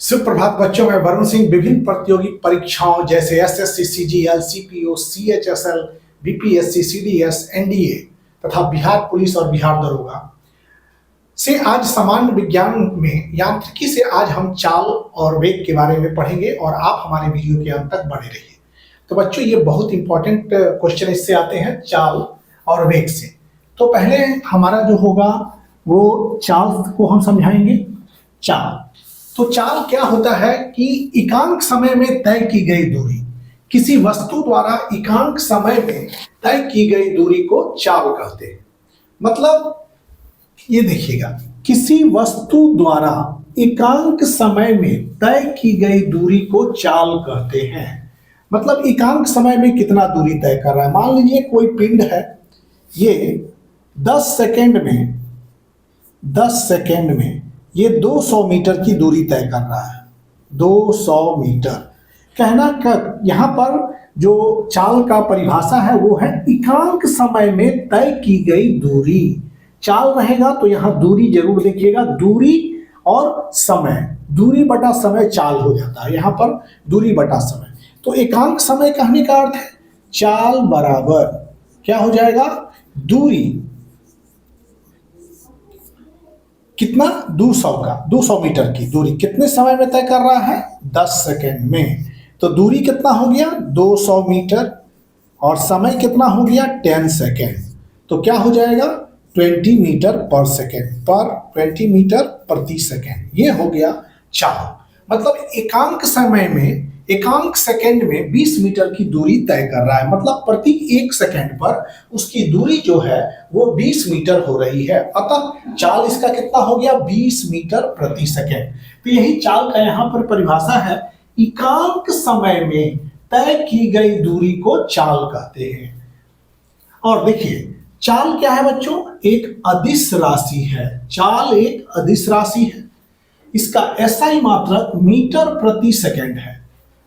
सुप्रभात बच्चों, मैं वरुण सिंह विभिन्न प्रतियोगी परीक्षाओं जैसे SSC, CGL, CPO, CHSL, BPSC, CDS, NDA तथा बिहार पुलिस और बिहार दरोगा से आज सामान्य विज्ञान में यांत्रिकी से आज हम चाल और वेग के बारे में पढ़ेंगे और आप हमारे वीडियो के अंत तक बने रहिए। तो बच्चों, ये बहुत इंपॉर्टेंट क्वेश्चन इससे आते हैं चाल और वेग से। तो पहले हमारा जो होगा वो चाल को हम समझाएंगे। चाल तो चाल क्या होता है कि एकांक समय में तय की गई दूरी, किसी वस्तु द्वारा एकांक समय में तय की गई दूरी को चाल कहते हैं। मतलब ये देखिएगा, किसी वस्तु द्वारा एकांक समय में तय की गई दूरी को चाल कहते हैं। मतलब एकांक समय में कितना दूरी तय कर रहा है। मान लीजिए कोई पिंड है, ये 10 सेकेंड में ये 200 मीटर की दूरी तय कर रहा है। 200 मीटर कहना कर, यहाँ पर जो चाल का परिभाषा है वो है एकांक समय में तय की गई दूरी। चाल रहेगा तो यहाँ दूरी जरूर देखिएगा, दूरी और समय, दूरी बटा समय चाल हो जाता है। यहाँ पर दूरी बटा समय, तो एकांक समय कहने का अर्थ है चाल बराबर क्या हो जाएगा, दूरी कितना, 200 मीटर की दूरी कितने समय में तय कर रहा है, 10 सेकेंड में। तो दूरी कितना हो गया, 200 मीटर, और समय कितना हो गया, 10 सेकेंड। तो क्या हो जाएगा, 20 मीटर पर सेकेंड, पर 20 मीटर प्रति सेकेंड। ये हो गया चाल। मतलब एकांक समय में, एकांक सेकेंड में 20 मीटर की दूरी तय कर रहा है। मतलब प्रति 1 सेकेंड पर उसकी दूरी जो है वो 20 मीटर हो रही है। अतः चाल इसका कितना हो गया, 20 मीटर प्रति सेकेंड। तो यही चाल का यहाँ पर परिभाषा है, एकांक समय में तय की गई दूरी को चाल कहते हैं। और देखिए चाल क्या है बच्चों, एक अदिश राशि है। चाल एक अदिश राशि है। इसका एसआई मात्रक मीटर प्रति सेकेंड है।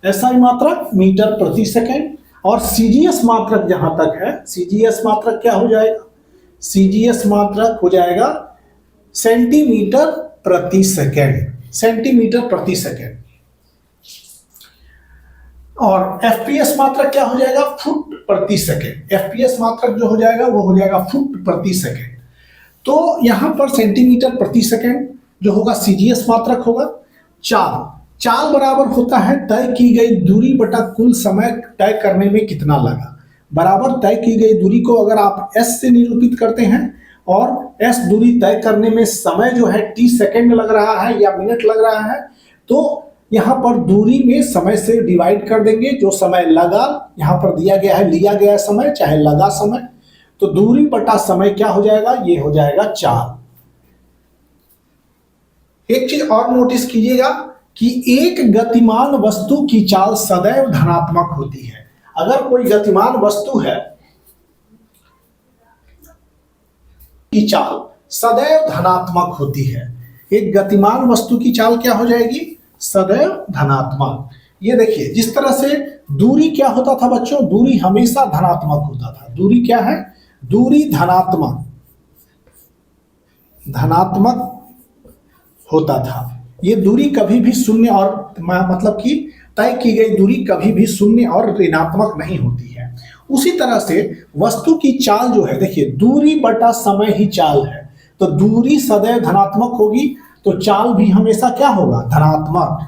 एसआई मात्रक मीटर प्रति सेकेंड, और सीजीएस मात्रक जहां तक है, सीजीएस मात्रक क्या हो जाएगा, सीजीएस मात्रक हो जाएगा सेंटीमीटर प्रति सेकेंड, सेंटीमीटर प्रति सेकेंड। और एफपीएस मात्रक क्या हो जाएगा, फुट प्रति सेकेंड। एफपीएस मात्रक जो हो जाएगा वो हो जाएगा फुट प्रति सेकेंड। तो यहां पर सेंटीमीटर प्रति सेकेंड जो होगा सीजीएस मात्रक होगा। चाल बराबर होता है तय की गई दूरी बटा कुल समय तय करने में कितना लगा। बराबर तय की गई दूरी को अगर आप एस से निरूपित करते हैं और एस दूरी तय करने में समय जो है टी सेकेंड लग रहा है या मिनट लग रहा है, तो यहाँ पर दूरी में समय से डिवाइड कर देंगे। जो समय लगा यहाँ पर दिया गया है, लिया गया समय चाहे लगा समय, तो दूरी बटा समय क्या हो जाएगा, ये हो जाएगा चाल। एक चीज और नोटिस कीजिएगा कि एक गतिमान वस्तु की चाल सदैव धनात्मक होती है। अगर कोई गतिमान वस्तु है की चाल सदैव धनात्मक होती है। एक गतिमान वस्तु की चाल क्या हो जाएगी, सदैव धनात्मक। ये देखिए जिस तरह से दूरी क्या होता था बच्चों, दूरी हमेशा धनात्मक होता था। दूरी क्या है, दूरी धनात्मक होता था। ये दूरी कभी भी शून्य और मतलब कि तय की गई दूरी कभी भी शून्य और ऋणात्मक नहीं होती है। उसी तरह से वस्तु की चाल जो है, देखिए दूरी बटा समय ही चाल है। तो दूरी सदैव धनात्मक होगी तो चाल भी हमेशा क्या होगा, धनात्मक।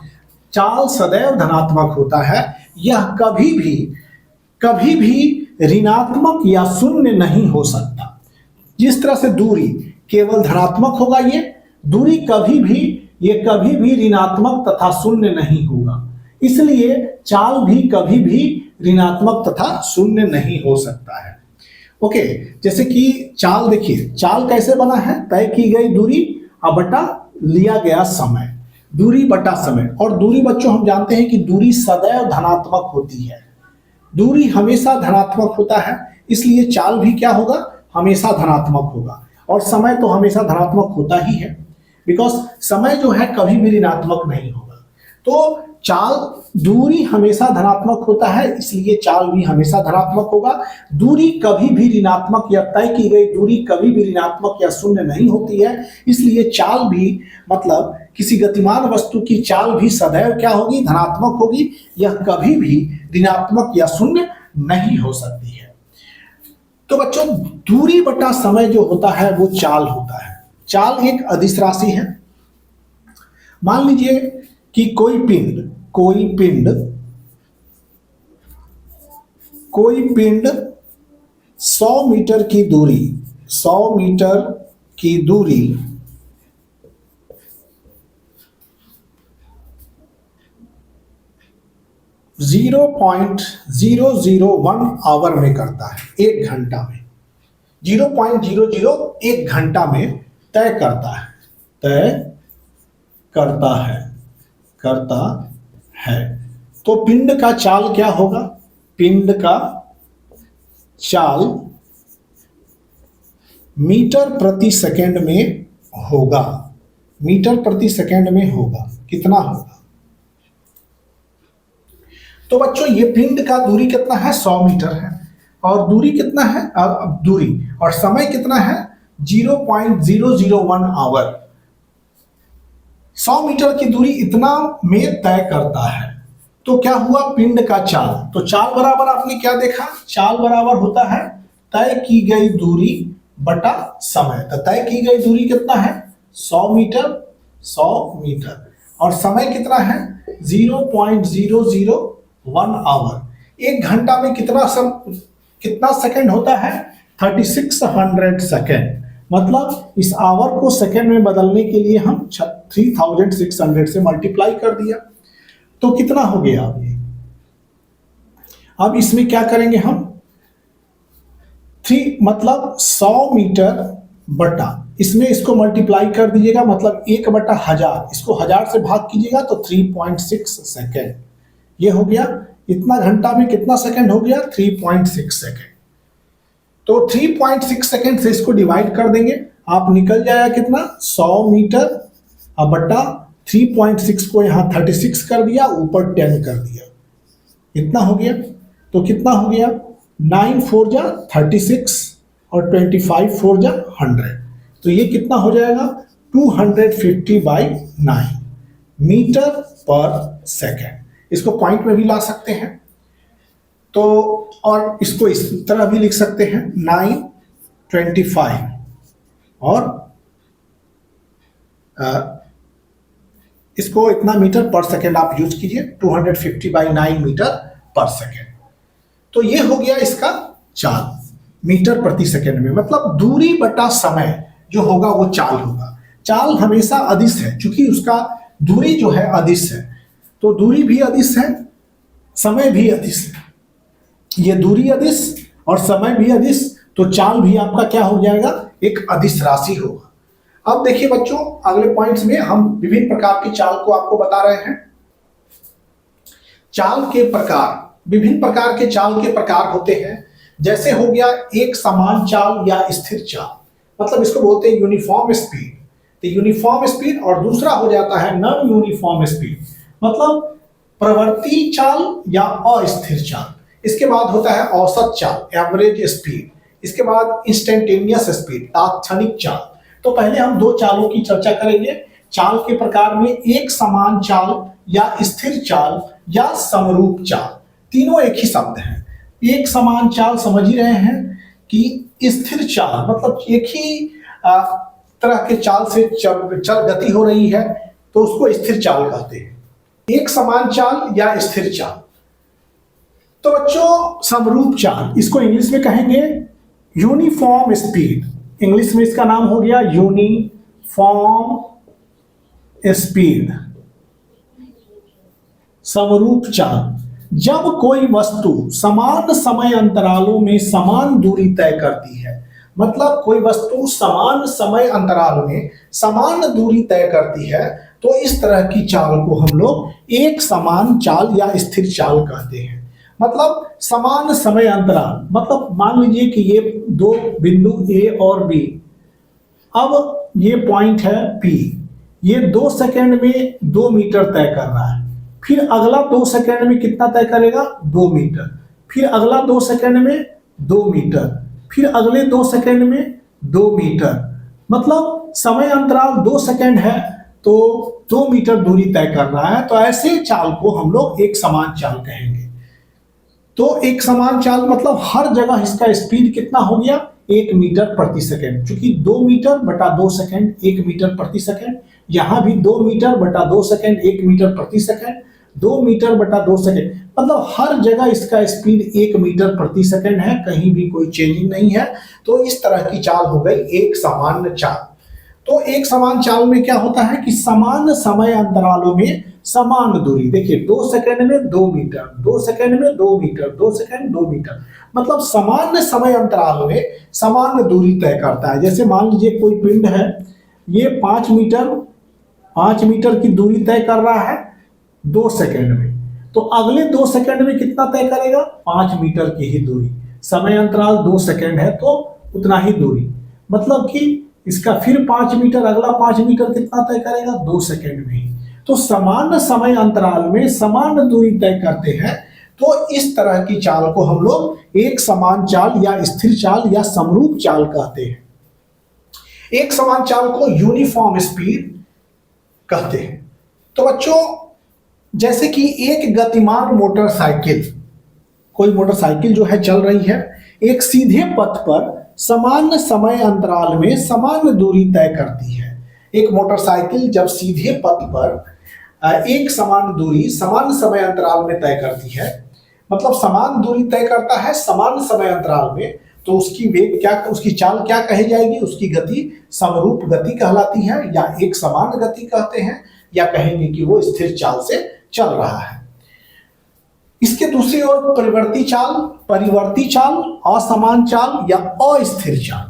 चाल सदैव धनात्मक होता है। यह कभी भी ऋणात्मक या शून्य नहीं हो सकता। जिस तरह से दूरी केवल धनात्मक होगा, ये दूरी कभी भी ऋणात्मक तथा शून्य नहीं होगा। इसलिए चाल भी कभी भी ऋणात्मक तथा शून्य नहीं हो सकता है। ओके, जैसे कि चाल देखिए, चाल कैसे बना है, तय की गई दूरी बटा लिया गया समय, दूरी बटा समय। और दूरी बच्चों हम जानते हैं कि दूरी सदैव धनात्मक होती है। दूरी हमेशा धनात्मक होता है, इसलिए चाल भी क्या होगा, हमेशा धनात्मक होगा। और समय तो हमेशा धनात्मक होता ही है, बिकॉज समय जो है कभी भी ऋणात्मक नहीं होगा। तो चाल, दूरी हमेशा धनात्मक होता है, इसलिए चाल भी हमेशा धनात्मक होगा। दूरी कभी भी ऋणात्मक या तय की गई दूरी कभी भी ऋणात्मक या शून्य नहीं होती है, इसलिए चाल भी मतलब किसी गतिमान वस्तु की चाल भी सदैव क्या होगी, धनात्मक होगी, यह कभी भी ऋणात्मक या शून्य नहीं हो सकती है। तो बच्चों दूरी बटा समय जो होता है वो चाल होता है। चाल एक अदिश राशि है। मान लीजिए कि कोई पिंड 100 मीटर की दूरी 0.001 आवर में करता है, 1 घंटा में, 0.001 घंटा में तय करता है। तो पिंड का चाल क्या होगा? पिंड का चाल मीटर प्रति सेकंड में होगा। कितना होगा? तो बच्चों ये पिंड का दूरी कितना है? 100 मीटर है। और दूरी कितना है? अब दूरी और समय कितना है? 0.001 आवर। 100 मीटर की दूरी इतना में तय करता है। तो क्या हुआ? पिंड का चाल। तो चाल बराबर आपने क्या देखा? चाल बराबर होता है तय की गई दूरी बटा समय। तो तय की गई दूरी कितना है? 100 मीटर और समय कितना है? 0.001 आवर। 1 घंटा में कितना सेकंड होता है? 3600 सेकंड। मतलब इस आवर को सेकंड में बदलने के लिए हम 3600 से मल्टीप्लाई कर दिया। तो कितना हो गया? अब इसमें क्या करेंगे हम? 3 मतलब 100 मीटर बटा इसमें इसको मल्टीप्लाई कर दीजिएगा, मतलब 1/1000, इसको 1000 से भाग कीजिएगा तो 3.6 सेकेंड। ये हो गया। इतना घंटा में कितना सेकंड हो गया? 3.6 सेकंड। तो 3.6 सेकंड से इसको डिवाइड कर देंगे, आप निकल जाएगा कितना? 100 मीटर अब बटा 3.6 को यहाँ 36 कर दिया, ऊपर 10 कर दिया, इतना हो गया। तो कितना हो गया? 9 4 जा 36 और 25 4 जा 100। तो ये कितना हो जाएगा? 250/9 मीटर पर सेकेंड। इसको पॉइंट में भी ला सकते हैं, तो और इसको इस तरह भी लिख सकते हैं 925 और इसको इतना मीटर पर सेकेंड आप यूज कीजिए, 250/9 मीटर पर सेकेंड। तो ये हो गया इसका चाल मीटर प्रति सेकेंड में। मतलब दूरी बटा समय जो होगा वो चाल होगा। चाल हमेशा अदिश है, क्योंकि उसका दूरी जो है अदिश है, तो दूरी भी अदिश है, समय भी अदिश है। ये दूरी अदिश और समय भी अदिश, तो चाल भी आपका क्या हो जाएगा? एक अदिश राशि होगा। अब देखिए बच्चों, अगले पॉइंट्स में हम विभिन्न प्रकार की चाल को आपको बता रहे हैं। चाल के प्रकार, विभिन्न प्रकार के चाल के प्रकार होते हैं। जैसे हो गया एक समान चाल या स्थिर चाल, मतलब इसको बोलते हैं यूनिफॉर्म स्पीड। तो यूनिफॉर्म स्पीड, और दूसरा हो जाता है नॉन यूनिफॉर्म स्पीड, मतलब प्रवृत्ति चाल या अस्थिर चाल। इसके बाद होता है औसत चाल, एवरेज स्पीड। इसके बाद इंस्टेंटेनियस स्पीड, तात्क्षणिक चाल। तो पहले हम 2 चालों की चर्चा करेंगे। चाल के प्रकार में एक समान चाल या स्थिर चाल या समरूप चाल, तीनों एक ही शब्द हैं। एक समान चाल समझ ही रहे हैं कि स्थिर चाल मतलब एक ही तरह के चाल से चल गति हो रही है, तो उसको स्थिर चाल कहते हैं। एक समान चाल या स्थिर चाल। तो बच्चों समरूप चाल, इसको इंग्लिश में कहेंगे यूनिफॉर्म स्पीड। इंग्लिश में इसका नाम हो गया यूनिफॉर्म स्पीड, समरूप चाल। जब कोई वस्तु समान समय अंतरालों में समान दूरी तय करती है, मतलब कोई वस्तु समान समय अंतराल में समान दूरी तय करती है, तो इस तरह की चाल को हम लोग एक समान चाल या स्थिर चाल कहते हैं। मतलब समान समय अंतराल, मतलब मान लीजिए कि ये 2 बिंदु ए और बी, अब ये पॉइंट है पी, ये 2 सेकंड में 2 मीटर तय कर रहा है, फिर अगला 2 सेकंड में कितना तय करेगा? 2 मीटर, फिर अगला 2 सेकंड में 2 मीटर, फिर अगले 2 सेकंड में 2 मीटर। मतलब समय अंतराल 2 सेकंड है, तो 2 मीटर दूरी तय कर रहा है, तो ऐसे चाल को हम लोग एक समान चाल कहेंगे। तो एक समान चाल मतलब हर जगह इसका स्पीड कितना हो गया, 1 मीटर प्रति सेकंड, क्योंकि 2 मीटर बटा 2 सेकंड 1 मीटर प्रति सेकंड, यहां भी 2 मीटर बटा 2 सेकंड 1 मीटर प्रति सेकंड, 2 मीटर बटा 2 सेकंड, मतलब हर जगह इसका स्पीड 1 मीटर प्रति सेकंड है, कहीं भी कोई चेंजिंग नहीं है। तो इस तरह की चाल हो गई एक समान चाल। तो एक समान चाल में क्या होता है कि समान समय अंतरालों में समान दूरी, देखिए 2 सेकंड में 2 मीटर, 2 सेकंड में 2 मीटर, 2 सेकंड 2 मीटर, मतलब समान समय अंतराल में समान दूरी तय करता है। जैसे मान लीजिए कोई पिंड है, ये 5 मीटर की दूरी तय कर रहा है 2 सेकंड में, तो अगले 2 सेकंड में कितना तय करेगा, 5 मीटर की ही दूरी। समय अंतराल 2 सेकंड है तो उतना ही दूरी, मतलब कि इसका फिर 5 मीटर, अगला 5 मीटर कितना तय करेगा, 2 सेकंड में ही। तो समान समय अंतराल में समान दूरी तय करते हैं। तो इस तरह की चाल को हम लोग एक समान चाल या स्थिर चाल या समरूप चाल कहते हैं। एक समान चाल को यूनिफॉर्म स्पीड कहते हैं। तो बच्चों, जैसे कि एक गतिमान मोटरसाइकिल, कोई मोटरसाइकिल जो है चल रही है, एक सीधे पथ पर समान समय अंतराल में समान दूरी तय करती है। एक मोटरसाइकिल जब सीधे पथ पर एक समान दूरी समान समय अंतराल में तय करती है, मतलब समान दूरी तय करता है समान समय अंतराल में, तो उसकी वेग क्या, उसकी चाल क्या कही जाएगी, उसकी गति समरूप गति कहलाती है, या एक समान गति कहते हैं, या कहेंगे कि वो स्थिर चाल से चल रहा है। इसके दूसरी ओर परिवर्ती चाल, असमान चाल या अस्थिर चाल,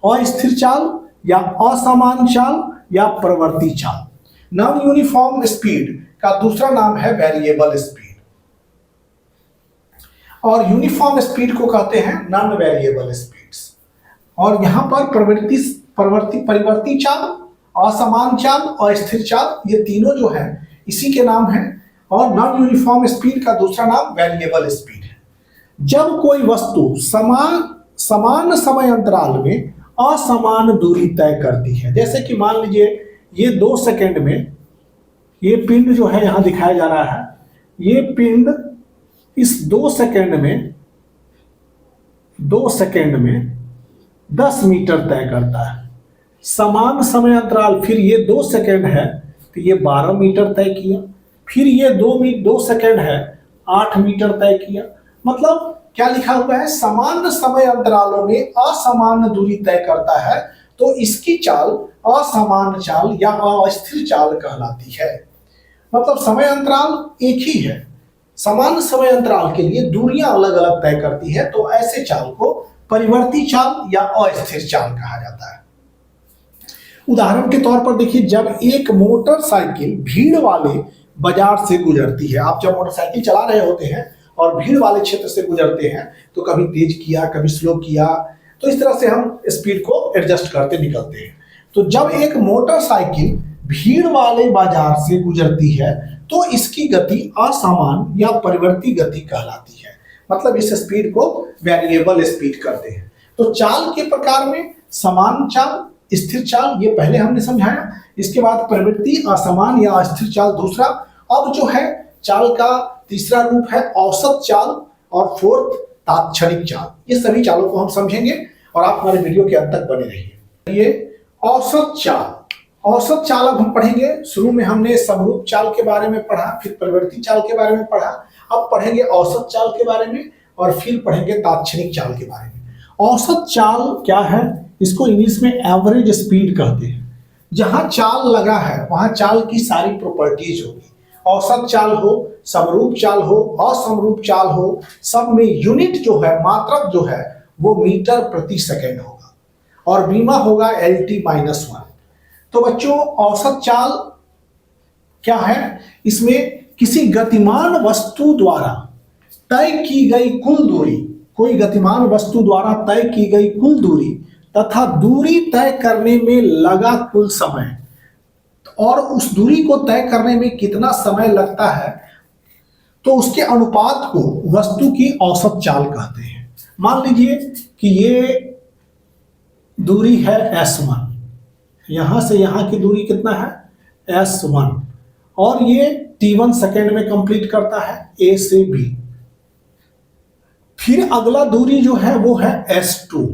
अस्थिर चाल या असमान चाल या प्रवर्ती चाल। नॉन यूनिफॉर्म स्पीड का दूसरा नाम है वेरिएबल स्पीड, और यूनिफॉर्म स्पीड को कहते हैं नॉन वेरिएबल स्पीड्स। और यहां पर परिवर्ती चाल, असमान चाल और स्थिर चाल, ये तीनों जो है इसी के नाम है। और नॉन यूनिफॉर्म स्पीड का दूसरा नाम वेरिएबल स्पीड है। जब कोई वस्तु समान समय अंतराल में असमान दूरी तय करती है, जैसे कि मान लीजिए ये 2 सेकंड में, ये पिंड जो है यहां दिखाया जा रहा है, ये पिंड इस 2 सेकंड में 10 मीटर तय करता है। समान समय अंतराल, फिर ये 2 सेकंड है तो ये 12 मीटर तय किया, फिर ये 2 सेकंड है 8 मीटर तय किया। मतलब क्या लिखा हुआ है, समान समय अंतरालों में असमान दूरी तय करता है, तो इसकी चाल असमान चाल या अस्थिर चाल कहलाती है। मतलब समय अंतराल एक ही है, समान समय अंतराल के लिए दूरियां अलग अलग तय करती है, तो ऐसे चाल को परिवर्ती चाल या अस्थिर चाल कहा जाता है। उदाहरण के तौर पर देखिए, जब एक मोटरसाइकिल भीड़ वाले बाजार से गुजरती है, आप जब मोटरसाइकिल चला रहे होते हैं और भीड़ वाले क्षेत्र से गुजरते हैं, तो कभी तेज किया कभी स्लो किया, तो इस तरह से हम स्पीड को एडजस्ट करते निकलते हैं। तो जब एक मोटरसाइकिल भीड़ वाले बाजार से गुजरती है, तो इसकी गति असमान या परिवर्ती गति कहलाती है। मतलब इस स्पीड को वेरिएबल स्पीड करते हैं। तो चाल के प्रकार में समान चाल, स्थिर चाल, ये पहले हमने समझाया। इसके बाद प्रवृत्ति, असमान या अस्थिर चाल दूसरा। अब जो है चाल का तीसरा रूप है औसत चाल, और फोर्थ तात्क्षणिक चाल। ये सभी चालों को हम समझेंगे और आप हमारे वीडियो के अंत तक बने रहिए। ये औसत चाल, औसत चाल अब हम पढ़ेंगे। शुरू में हमने समरूप चाल के बारे में पढ़ा, फिर परिवर्ती चाल के बारे में पढ़ा, अब पढ़ेंगे औसत चाल के बारे में, और फिर पढ़ेंगे तात्क्षणिक चाल के बारे में। औसत चाल क्या है, इसको इंग्लिश में एवरेज स्पीड कहते हैं। जहां चाल लगा है वहां चाल की सारी प्रॉपर्टीज होगी। औसत चाल हो, समरूप चाल हो, असमरूप चाल हो, सब में यूनिट जो है, मात्रक जो है, वो मीटर प्रति सेकंड होगा, और बीमा होगा LT-1। तो बच्चों, औसत चाल क्या है, इसमें किसी गतिमान वस्तु द्वारा तय की गई कुल दूरी, कोई गतिमान वस्तु द्वारा तय की गई कुल दूरी तथा दूरी तय करने में लगा कुल समय, और उस दूरी को तय करने में कितना समय लगता है, तो उसके अनुपात को वस्तु की औसत चाल कहते हैं। मान लीजिए कि ये दूरी है S1, यहां से यहां की दूरी कितना है S1 और ये T1 सेकेंड में कंप्लीट करता है A से B। फिर अगला दूरी जो है वो है S2,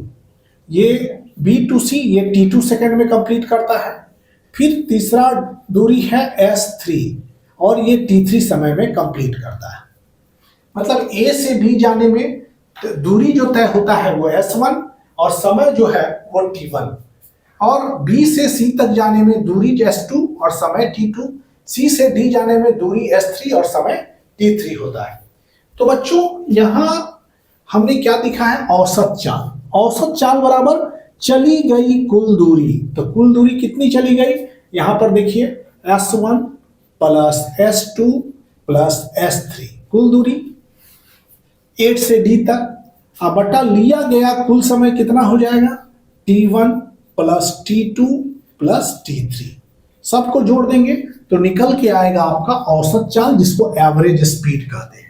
ये B to C, ये T2 सेकेंड में कंप्लीट करता है। फिर तीसरा दूरी है S3 और ये T3 समय में कंप्लीट करता है। मतलब A से B जाने में दूरी जो तय होता है वो S1 और समय जो है वो T1, और B से C तक जाने में दूरी S2 और समय T2, C से D जाने में दूरी S3 और समय T3 होता है। तो बच्चों यहां हमने क्या दिखा है, औसत चाल। औसत चाल बराबर चली गई कुल दूरी। तो कुल दूरी कितनी चली गई, यहां पर देखिए S1 plus S2 plus S3, कुल दूरी 8 से D तक। अब बटा लिया गया कुल समय कितना हो जाएगा, T1 plus T2 plus T3, सबको जोड़ देंगे तो निकल के आएगा आपका औसत चाल, जिसको एवरेज स्पीड कहते हैं।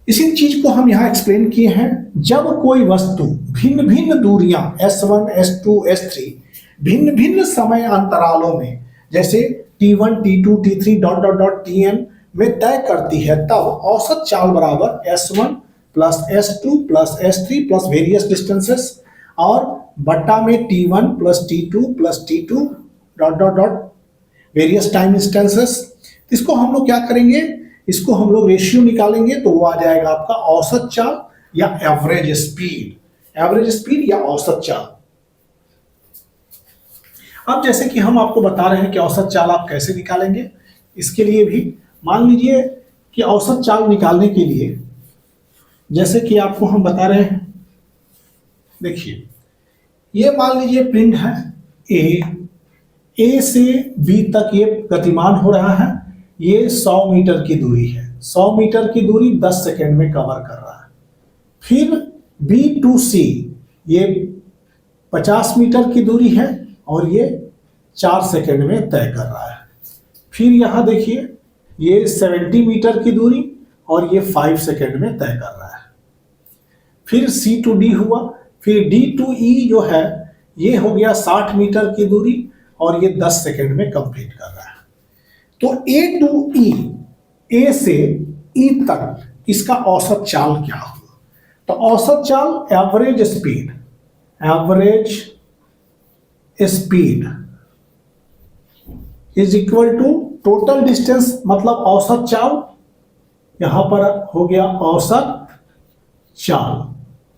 इसी चीज को हम यहां एक्सप्लेन किए हैं। जब कोई वस्तु भिन्न भिन्न दूरियां S1, S2, S3 भिन्न भिन्न समय अंतरालों में, जैसे T1, T2, T3 dot dot dot Tn में तय करती है, तब औसत चाल बराबर S1 plus S2 plus S3 plus various distances और बट्टा में T1 plus T2 plus T2 dot dot dot various time instances. इसको हम लोग क्या करेंगे, इसको हम लोग रेशियो निकालेंगे तो वो आ जाएगा आपका औसत चाल या एवरेज स्पीड। एवरेज स्पीड या औसत चाल। अब जैसे कि हम आपको बता रहे हैं कि औसत चाल आप कैसे निकालेंगे, इसके लिए भी मान लीजिए कि औसत चाल निकालने के लिए जैसे कि आपको हम बता रहे हैं, देखिए ये मान लीजिए पिंड है ए से बी तक ये गतिमान हो रहा है, ये 100 मीटर की दूरी है। 100 मीटर की दूरी 10 सेकेंड में कवर कर रहा है। फिर B to C ये 50 मीटर की दूरी है और ये 4 सेकेंड में तय कर रहा है। फिर यहाँ देखिए ये 70 मीटर की दूरी और ये 5 सेकेंड में तय कर रहा है। फिर C to D हुआ, फिर D to E जो है ये हो गया 60 मीटर की दूरी और ये 10 सेकेंड में कंप्लीट कर रहा है। तो A to E, A से E तक इसका औसत चाल क्या होगा, तो औसत चाल average speed, average speed is equal to total distance, मतलब औसत चाल, यहां पर हो गया औसत चाल।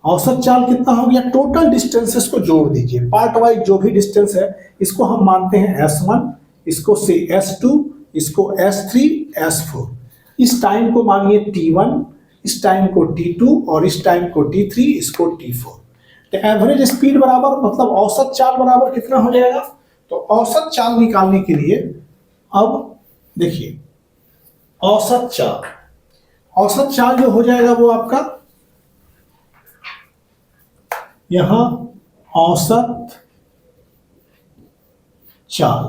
औसत चाल कितना हो गया, टोटल डिस्टेंसेस को जोड़ दीजिए, पार्ट वाइज जो भी डिस्टेंस है इसको हम मानते हैं S1, इसको से S2, इसको S3, S4। इस टाइम को मानिए T1, इस टाइम को T2 और इस टाइम को T3, इसको T4। तो एवरेज स्पीड बराबर मतलब औसत चाल बराबर कितना हो जाएगा, तो औसत चाल निकालने के लिए अब देखिए औसत चाल जो हो जाएगा वो आपका यहां औसत चाल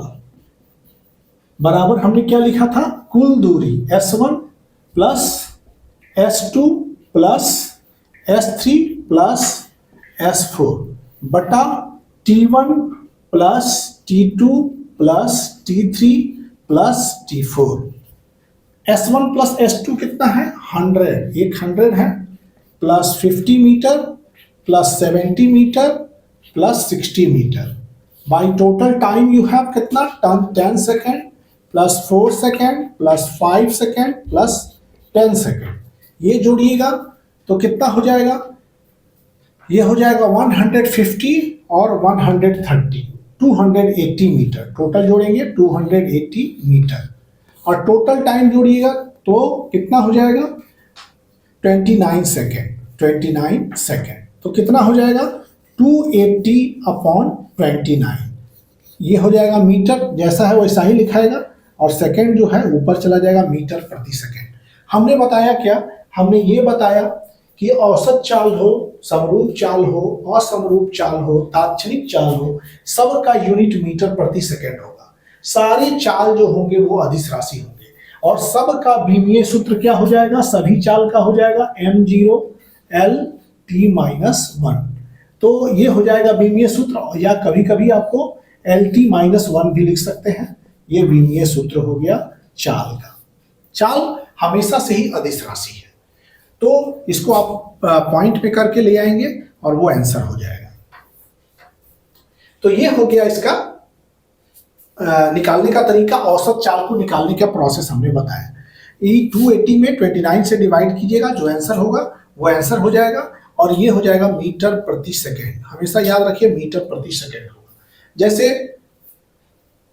बराबर हमने क्या लिखा था, कुल दूरी S1 plus S2 plus S3 plus S4 बटा T1 plus T2 plus T3 plus T4। S1 plus S2 कितना है, 100, एक 100 है, plus 50 metre plus 70 metre plus 60 metre. By total time you have कितना, 10 second plus 4 second plus 5 second plus 10 second. ये जोड़िएगा तो कितना हो जाएगा, ये हो जाएगा 150 और 130, 280 मीटर। टोटल जोड़ेंगे 280 मीटर और टोटल टाइम जोड़िएगा तो कितना हो जाएगा, 29 सेकेंड, 29 सेकेंड। तो कितना हो जाएगा, 280 अपॉन 29, ये हो जाएगा मीटर, जैसा है वैसा ही लिखाएगा और सेकेंड जो है ऊपर चला जाएगा मीटर प्रति सेकेंड। हमने बताया क्या, हमने ये बताया कि औसत चाल हो, समरूप चाल हो, असमरूप चाल हो, तात्क्षणिक चाल हो, सब का यूनिट मीटर प्रति सेकेंड होगा। सारे चाल जो होंगे वो अदिश राशि होंगे और सब का बीमीय सूत्र क्या हो जाएगा, सभी चाल का हो जाएगा m0 L T-1। तो ये हो जाएगा बीमीय सूत्र, या कभी कभी आपको LT-1 भी लिख सकते हैं। ये विमीय सूत्र हो गया चाल का। चाल हमेशा से ही अदिश राशि है, तो इसको आप पॉइंट पे करके ले आएंगे और वो आंसर हो जाएगा। तो ये हो गया इसका निकालने का तरीका। औसत चाल को निकालने का प्रोसेस हमने बताया। 280 में 29 से डिवाइड कीजिएगा, जो आंसर होगा वो आंसर हो जाएगा, और ये हो जाएगा मीटर प्रति सेकेंड। हमेशा याद रखिए मीटर प्रति सेकेंड होगा। जैसे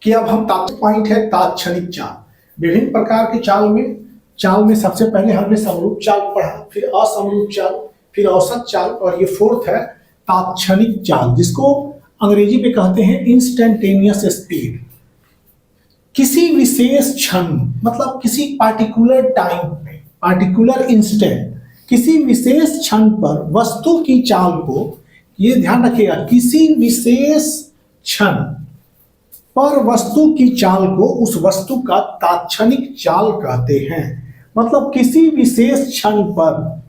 कि अब हम पॉइंट है तात्क्षणिक चाल। विभिन्न प्रकार के चाल में सबसे पहले हमने समरूप चाल पढ़ा, फिर असमरूप चाल, फिर औसत चाल, और ये फोर्थ है तात्क्षणिक चाल, जिसको अंग्रेजी में कहते हैं इंस्टेंटेनियस स्पीड। किसी विशेष क्षण, मतलब किसी पार्टिकुलर टाइम पे, पार्टिकुलर इंस्टेंट, किसी विशेष क्षण पर वस्तु की चाल को, ये ध्यान रखिएगा, किसी विशेष क्षण पर वस्तु की चाल को उस वस्तु का तात्क्षणिक चाल कहते हैं। मतलब किसी विशेष क्षण पर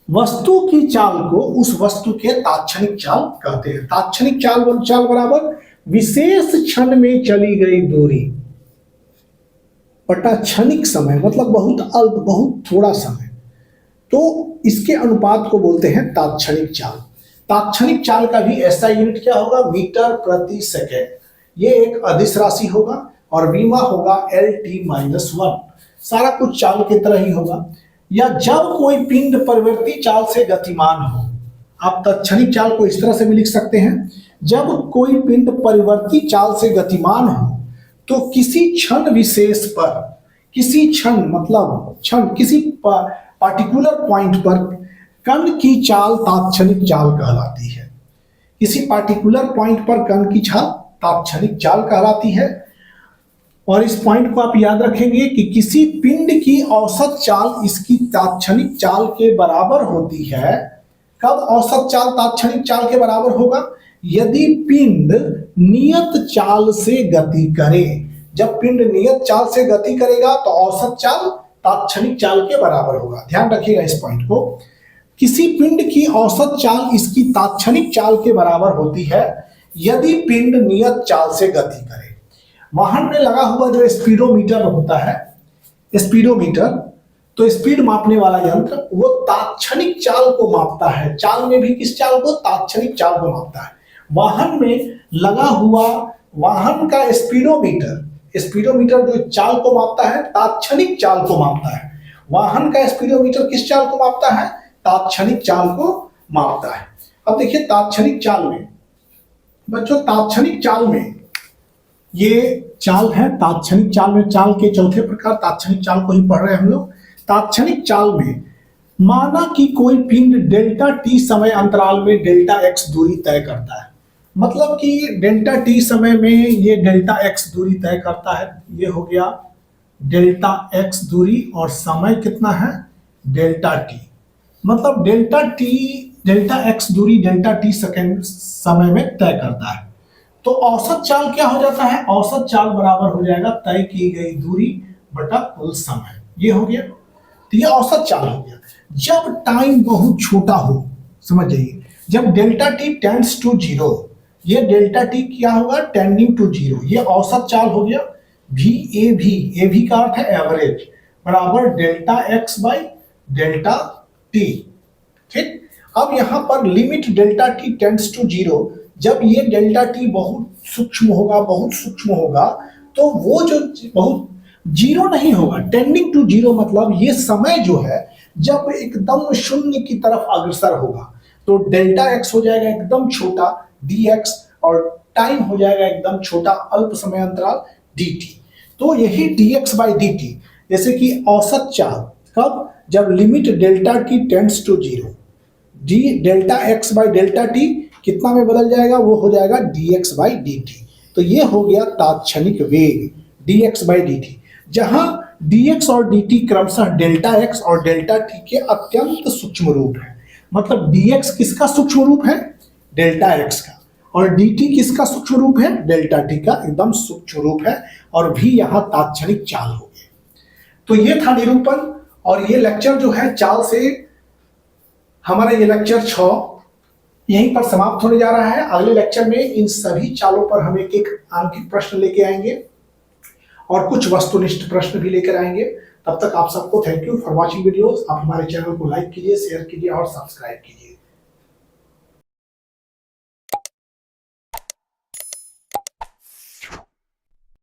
वस्तु की चाल को उस वस्तु के तात्क्षणिक चाल कहते हैं। तात्क्षणिक चाल बराबर विशेष क्षण में चली गई दूरी बटा क्षणिक समय, मतलब बहुत अल्प, बहुत थोड़ा समय, तो इसके अनुपात को बोलते हैं तात्क्षणिक चाल। तात्क्षणिक चाल का भी ऐसा यूनिट क्या होगा, मीटर प्रति सेकेंड। ये एक अदिश राशि होगा और विमा होगा LT-1। सारा कुछ चाल की तरह ही होगा। या जब कोई पिंड परिवर्ती चाल से गतिमान हो, आप तात्क्षणिक चाल को इस तरह से भी लिख सकते हैं, जब कोई पिंड परिवर्ती चाल से गतिमान हो तो किसी क्षण विशेष पर, किसी क्षण मतलब क्षण, किसी पार्टिकुलर पॉइंट पर कण की चाल तात्क्षणिक चाल कहलाती है। किसी पार्टिकुलर पॉइंट पर कण की चाल तात्क्षणिक चाल कहलाती है। और इस पॉइंट को आप याद रखेंगे कि किसी पिंड की औसत चाल इसकी तात्क्षणिक चाल के बराबर होती है। कब औसत चाल तात्क्षणिक चाल के बराबर होगा, यदि पिंड नियत चाल से गति करे। जब पिंड नियत चाल से गति करेगा तो औसत चाल तात्क्षणिक चाल के बराबर होगा। ध्यान रखिएगा इस पॉइंट को। किसी पिंड की औसत चाल इसकी तात्क्षणिक चाल के बराबर होती है यदि पिंड नियत चाल से गति करे। वाहन में लगा हुआ जो स्पीडोमीटर होता है, स्पीडोमीटर, तो स्पीड मापने वाला यंत्र, वो तात्क्षणिक चाल को मापता है। चाल में भी किस चाल को, तात्क्षणिक चाल को मापता है। वाहन में लगा हुआ वाहन का स्पीडोमीटर, स्पीडोमीटर जो चाल को मापता है तात्क्षणिक चाल को मापता है। वाहन का स्पीडोमीटर किस चाल को मापता है, तात्क्षणिक चाल को मापता है। अब देखिए तात्क्षणिक चाल में बच्चों, तात्क्षणिक चाल में ये चाल है, तात्क्षणिक चाल में चाल के चौथे प्रकार तात्क्षणिक चाल को ही पढ़ रहे हैं हम लोग। तात्क्षणिक चाल में माना कि कोई पिंड डेल्टा टी समय अंतराल में डेल्टा एक्स दूरी तय करता है। मतलब कि डेल्टा टी समय में ये डेल्टा एक्स दूरी तय करता है। ये हो गया डेल्टा एक्स दूरी, और समय कितना है, डेल्टा टी। मतलब डेल्टा एक्स दूरी डेल्टा टी सेकेंड समय में तय करता है। तो औसत चाल क्या हो जाता है, औसत चाल बराबर हो जाएगा तय की गई दूरी बटा कुल समय। ये हो गया, तो ये औसत चाल हो गया। जब टाइम बहुत छोटा हो, समझ जाइए, जब delta T tends to zero, ये डेल्टा टी क्या होगा, टेंडिंग टू जीरो, ये औसत चाल हो गया। ए भी का अर्थ है एवरेज, बराबर delta X by delta T. ठीक, अब यहां पर limit delta T tends to zero, जब ये डेल्टा टी बहुत सूक्ष्म होगा, तो वो जो बहुत जीरो नहीं होगा, टेंडिंग टू जीरो, मतलब ये समय जो है जब एकदम शून्य की तरफ अग्रसर होगा तो डेल्टा एक्स हो जाएगा एकदम छोटा dx, और टाइम हो जाएगा एकदम छोटा अल्प समय अंतराल dt। तो यही dx बाई dt, जैसे कि औसत चाल कब, जब limit delta T tends to zero, delta X by delta T कितना में बदल जाएगा, वो हो जाएगा dx बाई dt। तो ये हो गया तात्क्षणिक वेग dx बाई dt, जहां dx और dt क्रमशः डेल्टा x और डेल्टा t के अत्यंत सूक्ष्म रूप है। मतलब dx किसका सूक्ष्म रूप है, डेल्टा x का, और dt किसका सूक्ष्म रूप है, डेल्टा t का एकदम सूक्ष्म रूप है, और भी यहां तात्क्षणिक चाल हो गई। तो ये था निरूपण, और ये लेक्चर जो है चाल से, हमारा ये लेक्चर 6 यहीं पर समाप्त होने जा रहा है। अगले लेक्चर में इन सभी चालों पर हम एक एक आंकिक प्रश्न लेके आएंगे। और कुछ वस्तुनिष्ठ प्रश्न भी लेकर आएंगे। तब तक आप सबको thank you for watching videos. आप हमारे चैनल को लाइक कीजिए, शेयर कीजिए और सब्सक्राइब कीजिए।